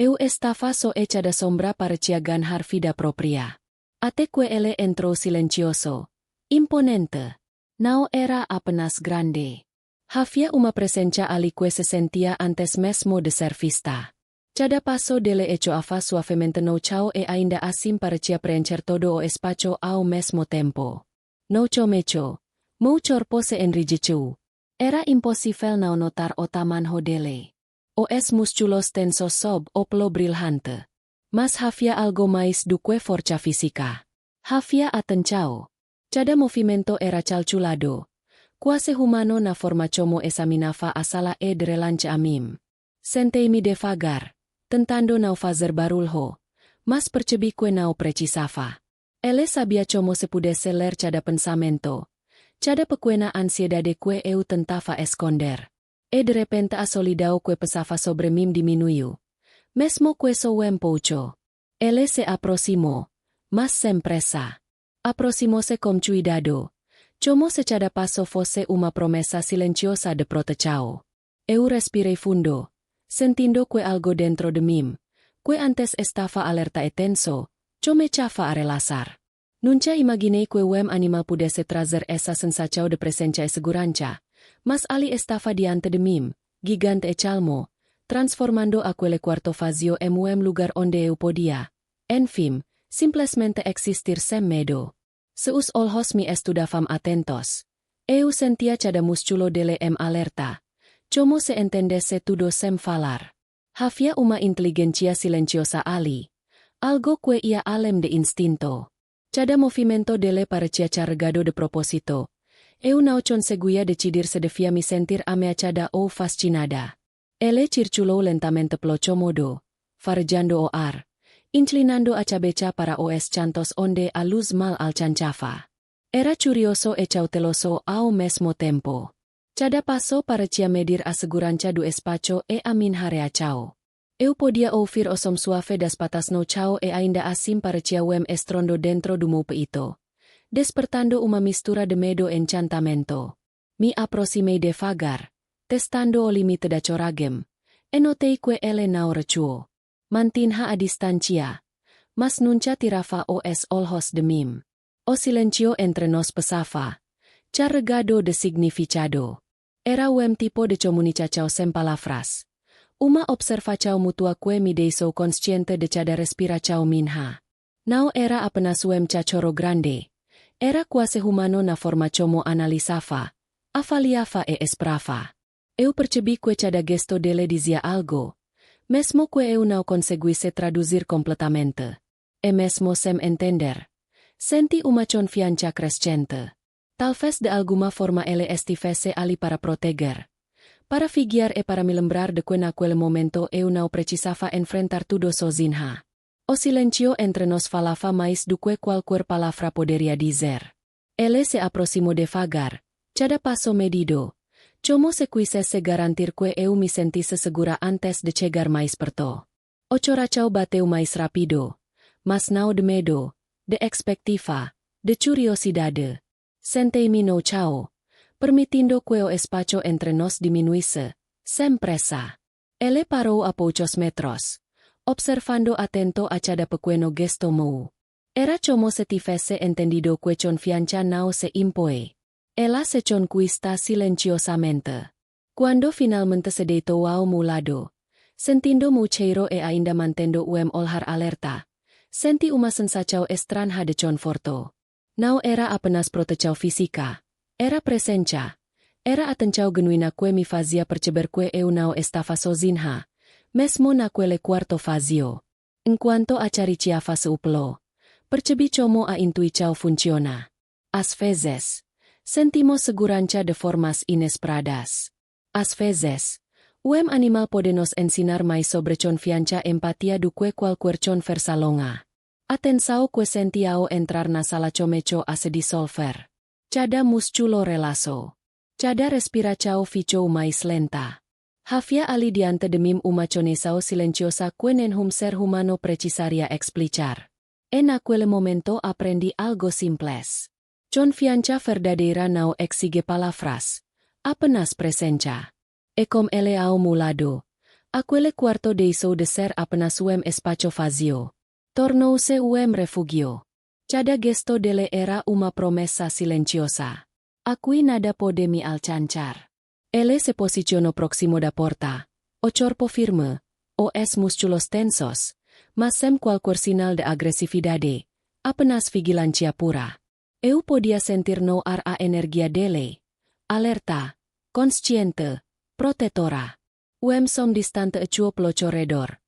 Eu estava so hecha da sombra parecía ganar vida propia. Ateque ele entró silencioso, imponente. No era apenas grande. Havia uma presencia alique se sentía antes mesmo de ser vista. Cada paso dele hecho ava suavemente no chao e ainda assim parecía preencher todo o espacio ao mesmo tempo. No chomecho, mucho se enrijechu. Era impossível não notar o tamanho dele. Os músculos tensos sob o pelo brilhante. Mas havia algo mais do que força física. Havia atenção. Cada movimento era calculado. Quase humano na forma como examinava a sala e de relance a mim. Sentei-me devagar, tentando não fazer barulho, mas percebi que não precisava. Ele sabia como se pudesse ler cada pensamento. Cada pequena ansiedade que eu tentava esconder. E de repente a solidão que pesava sobre mim diminuiu. Mesmo que soem pouco. Ele se aproximou, mas sem pressa. Aproximou-se com cuidado. Como se cada passo fosse uma promessa silenciosa de proteção. Eu respirei fundo, sentindo que algo dentro de mim, que antes estava alerta e tenso, começava a relaxar. Nunca imaginei que um animal pudesse trazer essa sensação de presença e segurança, mas ali estava diante de mim, gigante e calmo, transformando aquele quarto vazio em um lugar onde eu podia, enfim, simplesmente existir sem medo. Seus olhos me estudavam atentos. Eu sentia cada músculo dele em alerta, como se entendesse tudo sem falar. Havia uma inteligência silenciosa ali, algo que ia além de instinto. Cada movimento dele parecia carregado de propósito. Eu não conseguia decidir se devia me sentir ameaçada ou fascinada. Ele circulou lentamente pelo cômodo, farejando o ar, inclinando a cabeça para os cantos onde a luz mal alcançava. Era curioso e cauteloso ao mesmo tempo. Cada passo parecia medir a segurança do espaço e a minha reação. Eu podia ouvir o som suave das patas no chão e ainda assim parecia estrondo dentro do meu peito, despertando uma mistura de medo e encantamento. Me aproximei devagar, testando o limite da coragem, e notei que ele não recuou. Mantinha a distancia, mas nunca tirava os olhos de mim. O silencio entre nós pesava, carregado de significado. Era tipo de comunicação sem palavras. Uma observação mutua que me deixou consciente de cada respiração minha. Não era apenas cachorro grande. Era quase humano na forma como analisava, avaliava e esperava. Eu percebi que cada gesto dele dizia algo, mesmo que eu não conseguisse traduzir completamente. E mesmo sem entender, senti uma confiança crescente. Talvez de alguma forma ele estivesse ali para proteger, para vigiar e para me lembrar de que naquele momento eu não precisava enfrentar tudo sozinha. O silencio entre nós falava mais do que qualquer palavra poderia dizer. Ele se aproximou devagar, cada passo medido, como se quisesse garantir que eu me sentisse segura antes de chegar mais perto. O coração bateu mais rápido, mas não de medo, de expectativa, de curiosidade. Sentei-me no chão, permitindo que o espaço entre nós diminuísse, sem pressa. Ele parou a poucos metros, observando atento a cada pequeno gesto meu. Era como se tivesse entendido que confiança não se impõe. Ela se conquista silenciosamente. Cuando finalmente se deitou ao meu lado, sentindo meu cheiro e ainda mantendo olhar alerta, senti uma sensação estranha de conforto. Não era apenas proteção física, era presença. Era atenção genuína que me fazia perceber que eu não estava sozinha, mesmo naquele quarto vazio. Enquanto acariciava seu pelo, percebi como a intuição funciona. Às vezes, sentimos segurança de formas inesperadas. Às vezes, animal pode nos ensinar mais sobre confiança e empatia do que qualquer conversa longa. Atenção que senti ao entrar na sala começou a se dissolver. Cada músculo relaxou. Cada respiração ficou mais lenta. Havia ali diante de mim uma conexão silenciosa que nenhum ser humano precisaria explicar. E naquele momento aprendi algo simples. Confiança verdadeira não exige palavras, apenas presença. E como ele ao meu lado, Aquele quarto deiso de ser apenas uem espacio vazio. Tornou-se uem refugio. Cada gesto dele era uma promessa silenciosa. Acui nada pode me alcançar. Ele se posicionó próximo da porta. O corpo firme. Os músculos tensos. Mas sem qualquer sinal de agresividade. Apenas vigilancia pura. Eu podia sentir no ar a energia dele. Alerta. Consciente. Protetora. Uem som distante echuo pelo corredor.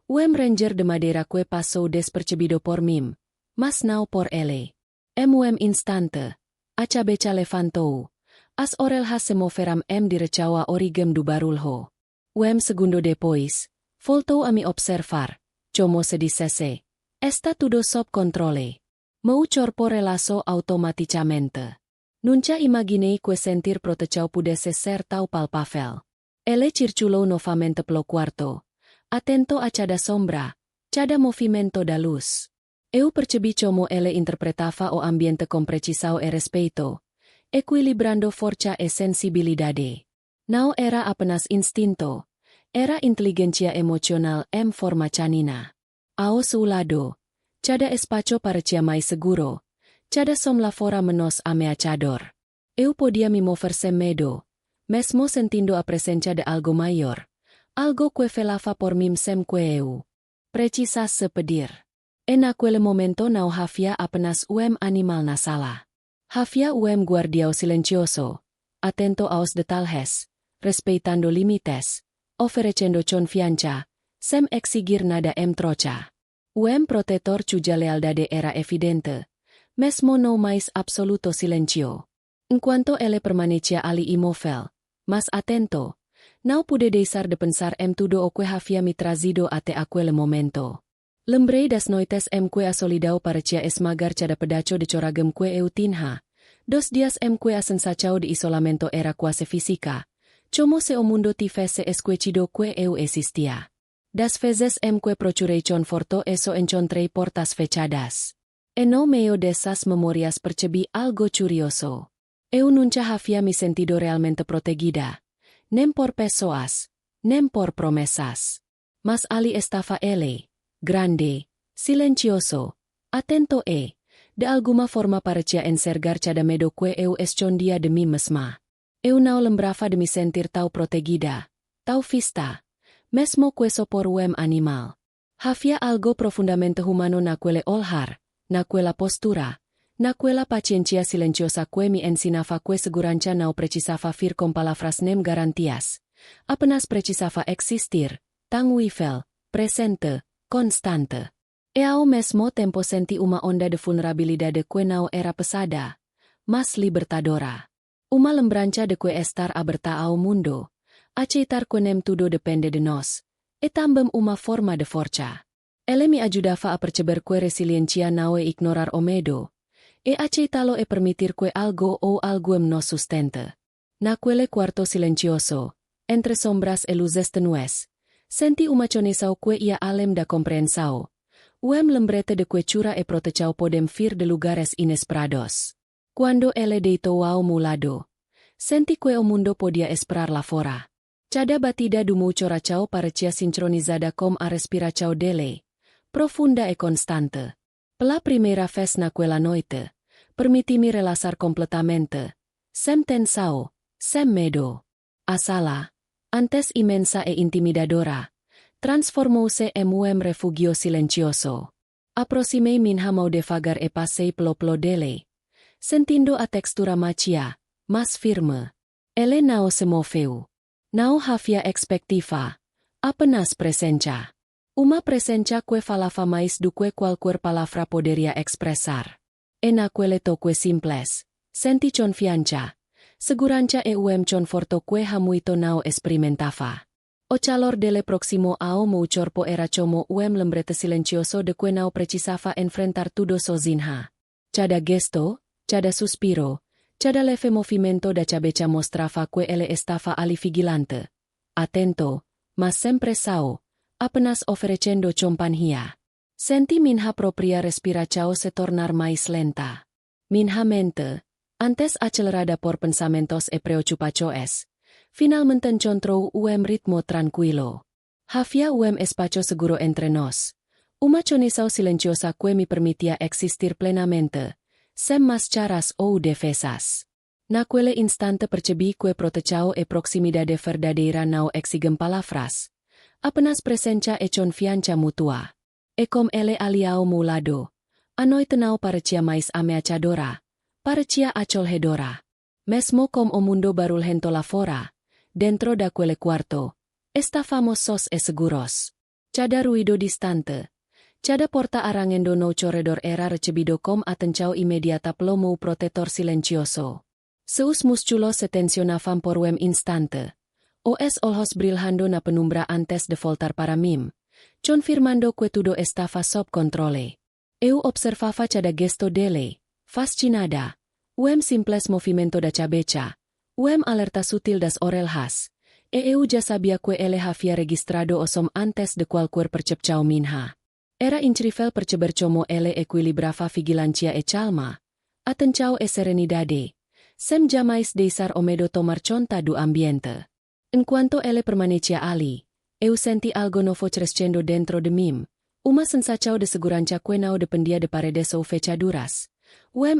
Uem ranger de madeira que passou despercebido por mim. Mas não por ele. Uem instante. A cabeça levantou. As orelhas se moveram direção a origem do barulho. Uem segundo depois. Voltou a me observar. Como se dissesse. Está tudo sob controle. Meu corpo relaxou automaticamente. Nunca imaginei que sentir proteção pudesse ser tão palpável. Ele circulou novamente pelo quarto. Atento a cada sombra, cada movimento da luz. Eu percebi como ele interpretava o ambiente com precisão e respeito, equilibrando força e sensibilidade. Não era apenas instinto, era inteligencia emocional forma canina. Ao seu lado, cada espacio parecia mais seguro, cada sombra fora menos ameaçador. Eu podia me mover sem medo, mesmo sentindo a presença de algo maior. Algo que velava por mim sem que eu precisasse pedir. En aquele momento não havia apenas animal na sala. Havia guardião silencioso, atento aos detalhes, respeitando limites, oferecendo confiança, sem exigir nada troca. Protetor cuja lealdade era evidente, mesmo no mais absoluto silencio. Enquanto ele permanecia ali imóvel, mas atento, não pude deixar de pensar tudo o que havia me trazido até aquele momento. Lembrei das noites que a solidão parecia esmagar cada pedaço de coragem que eu tinha. 2 dias que a sensação de isolamento era quase física. Como se o mundo tivesse esquecido que eu existia. Das vezes que procurei conforto eso encontrei portas fechadas. E no meio dessas memorias percebi algo curioso. Eu nunca havia me sentido realmente protegida. Nem por pessoas, nem por promessas. Mas ali estava ele, grande, silencioso, atento e, de alguma forma parecia enxergar cada medo que eu escondia de mim mesma. Eu não lembrava de me sentir tão protegida, tão vista, mesmo que só por animal. Havia algo profundamente humano naquele olhar, naquela postura, naquela paciencia silenciosa que me ensinava que segurança não precisava vir com palavras nem garantias. Apenas precisava existir, tangível, presente, constante. E ao mesmo tempo senti uma onda de vulnerabilidade que não era pesada, mas libertadora. Uma lembrança de que estar aberta ao mundo, aceitar que nem tudo depende de nós, e também uma forma de força. Ele me ajudava a perceber que resiliência não é ignorar o medo, e aceitá-lo e permitir que algo ou alguém nos sustente. Naquele quarto silencioso, entre sombras e luzes tenues, senti uma conexão que ia além da compreensão. Lembrete de que cura e proteção podem vir de lugares inesperados. Quando ele deitou ao meu lado, senti que o mundo podia esperar lá fora. Cada batida do meu coração parecia sincronizada com a respiração dele, profunda e constante. Pela primeira vez naquela noite, permiti-me relaxar completamente, sem tensão, sem medo. A sala, antes imensa e intimidadora, transformou-se em refugio silencioso. Aproximei minha mão devagar e passei pelo dele, sentindo a textura macia, mas firme. Ele não se moveu. Não havia expectativa, apenas presença. Uma presença que falava mais do que qualquer palavra poderia expressar. E naquele toque simples, senti confiança, segurança e conforto que muito não experimentava. O calor dele próximo ao meu corpo era como lembrete silencioso de que não precisava enfrentar tudo sozinha. Cada gesto, cada suspiro, cada leve movimento da cabeça mostrava que ele estava ali vigilante, atento, mas sempre sao, apenas oferecendo companhia. Senti minha própria respiração se tornar mais lenta. Minha mente, antes acelerada por pensamentos e preocupações, finalmente encontrou ritmo tranquilo. Havia UM espacio seguro entre nos. Uma condição silenciosa que me permitia existir plenamente, sem máscaras ou defesas. Naquele instante percebi que protecao e proximidade verdadeira não exigem palavras. Apenas presença e confiança mutua. E como ele aliao meu lado. A noite não parecia mais ameaçadora. Parecia acolhedora. Mesmo como o mundo barulhento lá fora. Dentro daquele quarto. Estábamos sós e seguros. Cada ruido distante. Cada porta arangendo no corredor era recebido com atenção imediata pelo meu protetor silencioso. Seus músculos se tensionavam por un instante. Os ojos brilhando na penumbra antes de voltar para mim, confirmando que tudo estava sob controle. Eu observava cada gesto dele, fascinada. Simples movimento da cabeça. Alerta sutil das orelhas. Eu já sabia que ele havia registrado o som antes de qualquer percepção minha. Era incrível perceber como ele equilibrava vigilancia e calma. Atenção e serenidade. Sem jamais deixar o medo tomar conta do ambiente. Enquanto ele permanecia ali, eu senti algo novo crescendo dentro de mim. Uma sensação de segurança que não dependia de paredes ou fechaduras.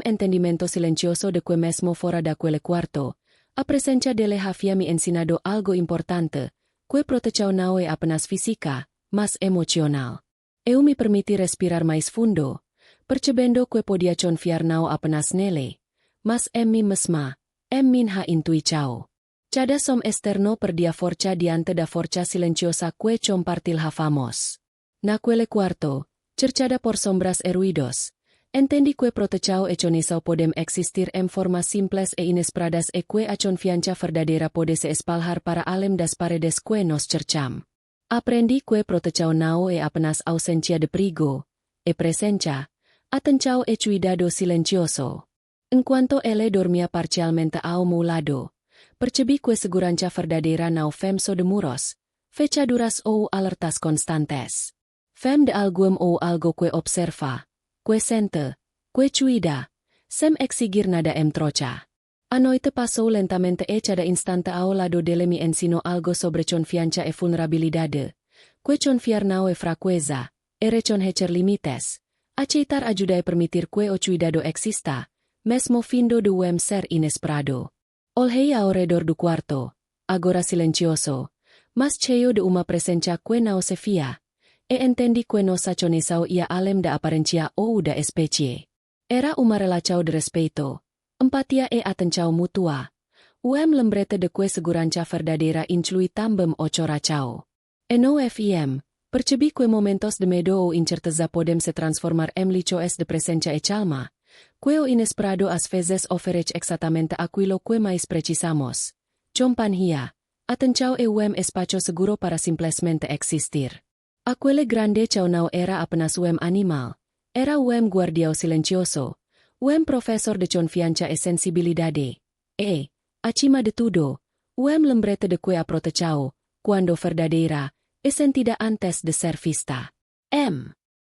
Entendimento silencioso de que mesmo fora daquele quarto, a presença dele havia me ensinado algo importante, que protegeu não é apenas física, mas emocional. Eu me permiti respirar mais fundo, percebendo que podia confiar não apenas nele, mas em mim mesma, em minha intuição. Cada som externo perdia força diante da força silenciosa que compartilhávamos. Naquele quarto, cercada por sombras e ruidos, entendi que protegeu e condição podem existir em formas simples e inesperadas e que a confiança verdadeira pode se espalhar para além das paredes que nos cercam. Aprendi que protegeu não é apenas ausência de perigo, e presença, atenção e cuidado silencioso. Enquanto ele dormia parcialmente ao meu lado, percebi que segurança verdadeira não vem só de muros, fechaduras ou alertas constantes. Vem de alguém ou algo que observa, que sente, que cuida, sem exigir nada em troca. A noite passou lentamente e cada instante ao lado dele me ensinou algo sobre confiança e vulnerabilidade, que confiar não é fraqueza, e reconhecer limites, aceitar ajuda e permitir que o cuidado exista, mesmo findo de ser inesperado. Olhei ao redor do quarto, agora silencioso, mas cheio de uma presença que não se via, e entendi que nossa conexão ia além da aparência ou da espécie. Era uma relação de respeito, empatia e atenção mutua. Lembrete de que segurança verdadeira inclui também o coração. E no FM, percebi que momentos de medo ou incerteza podem se transformar em lições de presença e calma. Que o inesperado às vezes oferece exatamente aquilo que mais precisamos. Companhia, atenção e espaço seguro para simplesmente existir. Aquele grande chão não era apenas animal, era guardião silencioso, professor de confiança e sensibilidade. E, acima de tudo, lembrete de que a protegeu, quando verdadeira, e sentida antes de ser vista.